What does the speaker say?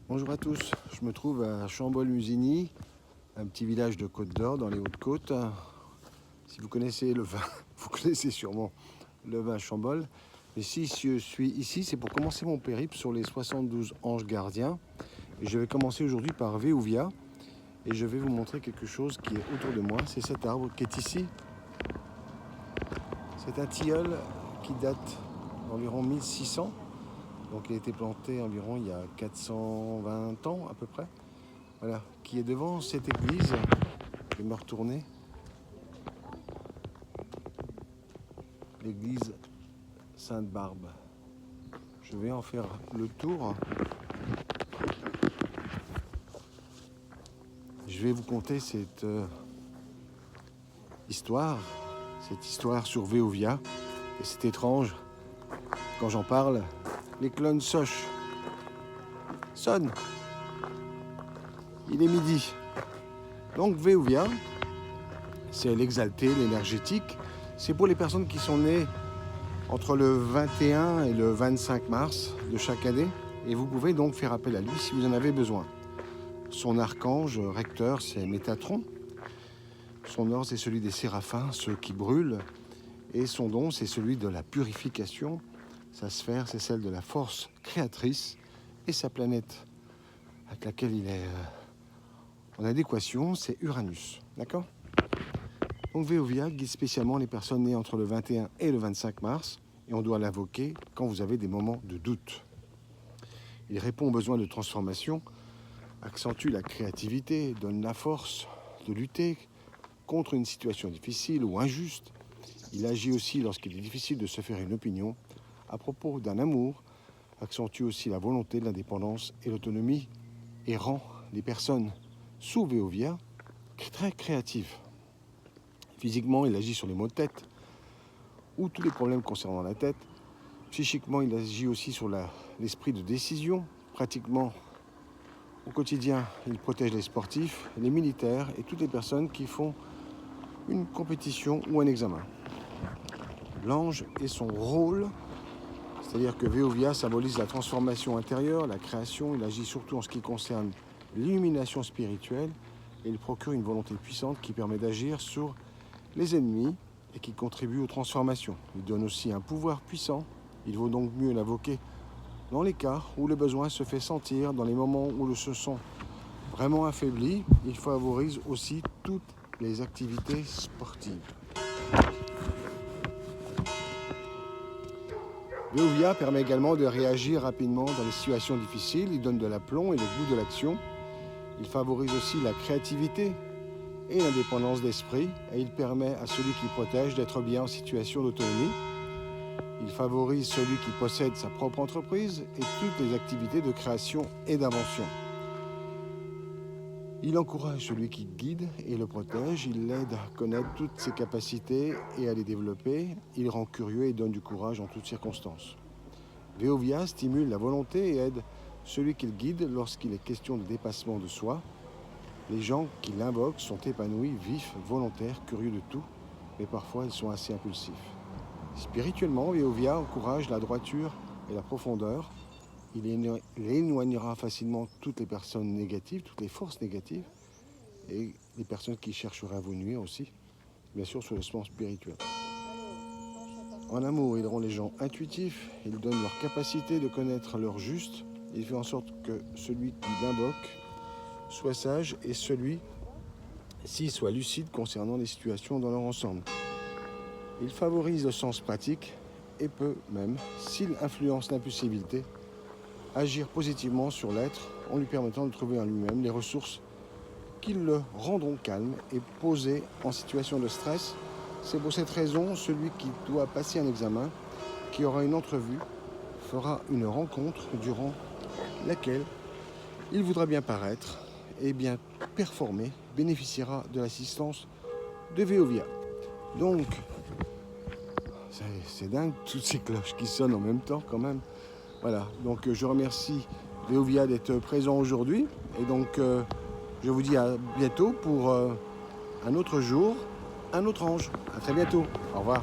Bonjour à tous, je me trouve à Chambol-Musigny, un petit village de Côte-d'Or dans les Hautes-Côtes. Si vous connaissez le vin, vous connaissez sûrement le vin Chambol. Mais si je suis ici, c'est pour commencer mon périple sur les 72 anges gardiens. Et je vais commencer aujourd'hui par Veouvia. Et je vais vous montrer quelque chose qui est autour de moi. C'est cet arbre qui est ici. C'est un tilleul qui date d'environ 1600. Donc il a été planté environ il y a 420 ans à peu près. Voilà, qui est devant cette église. Je vais me retourner. L'église Sainte-Barbe. Je vais en faire le tour. Je vais vous conter cette histoire sur Veouvia. Et c'est étrange, quand j'en parle, les clones sonnent. Il est midi. Donc Veouvia, c'est l'exalté, l'énergétique. C'est pour les personnes qui sont nées entre le 21 et le 25 mars de chaque année. Et vous pouvez donc faire appel à lui si vous en avez besoin. Son archange recteur, c'est Métatron. Son ordre, c'est celui des séraphins, ceux qui brûlent. Et son don, c'est celui de la purification. Sa sphère, c'est celle de la force créatrice. Et sa planète avec laquelle il est en adéquation, c'est Uranus. D'accord ? Donc Veouvia guide spécialement les personnes nées entre le 21 et le 25 mars. Et on doit l'invoquer quand vous avez des moments de doute. Il répond aux besoins de transformation, accentue la créativité, donne la force de lutter contre une situation difficile ou injuste. Il agit aussi lorsqu'il est difficile de se faire une opinion à propos d'un amour, accentue aussi la volonté de l'indépendance et l'autonomie et rend les personnes sous Veouvia très créatives. Physiquement, il agit sur les maux de tête ou tous les problèmes concernant la tête. Psychiquement, il agit aussi sur l'esprit de décision. Pratiquement, au quotidien, il protège les sportifs, les militaires et toutes les personnes qui font une compétition ou un examen. L'ange et son rôle, c'est-à-dire que Veouvia symbolise la transformation intérieure, la création. Il agit surtout en ce qui concerne l'illumination spirituelle et il procure une volonté puissante qui permet d'agir sur les ennemis et qui contribue aux transformations. Il donne aussi un pouvoir puissant. Il vaut donc mieux l'invoquer dans les cas où le besoin se fait sentir, dans les moments où se sent vraiment affaibli. Il favorise aussi toutes les activités sportives. Veouvia permet également de réagir rapidement dans les situations difficiles. Il donne de l'aplomb et le goût de l'action. Il favorise aussi la créativité et l'indépendance d'esprit. Et il permet à celui qui protège d'être bien en situation d'autonomie. Il favorise celui qui possède sa propre entreprise et toutes les activités de création et d'invention. Il encourage celui qui guide et le protège. Il l'aide à connaître toutes ses capacités et à les développer. Il rend curieux et donne du courage en toutes circonstances. Veouvia stimule la volonté et aide celui qu'il guide lorsqu'il est question de dépassement de soi. Les gens qui l'invoquent sont épanouis, vifs, volontaires, curieux de tout, mais parfois ils sont assez impulsifs. Spirituellement, Veouvia encourage la droiture et la profondeur. Il éloignera facilement toutes les personnes négatives, toutes les forces négatives, et les personnes qui chercheraient à vous nuire aussi, bien sûr sur le plan spirituel. En amour, il rend les gens intuitifs, il donne leur capacité de connaître leur juste, il fait en sorte que celui qui l'invoque soit sage et celui-ci soit lucide concernant les situations dans leur ensemble. Il favorise le sens pratique et peut même, s'il influence l'impulsivité, agir positivement sur l'être en lui permettant de trouver en lui-même les ressources qui le rendront calme et posé en situation de stress. C'est pour cette raison, celui qui doit passer un examen, qui aura une entrevue, fera une rencontre durant laquelle il voudra bien paraître et bien performer, bénéficiera de l'assistance de Veouvia. Donc, c'est dingue, toutes ces cloches qui sonnent en même temps quand même. Voilà, donc je remercie Veouvia d'être présent aujourd'hui. Et donc, je vous dis à bientôt pour un autre jour, un autre ange. À très bientôt. Au revoir.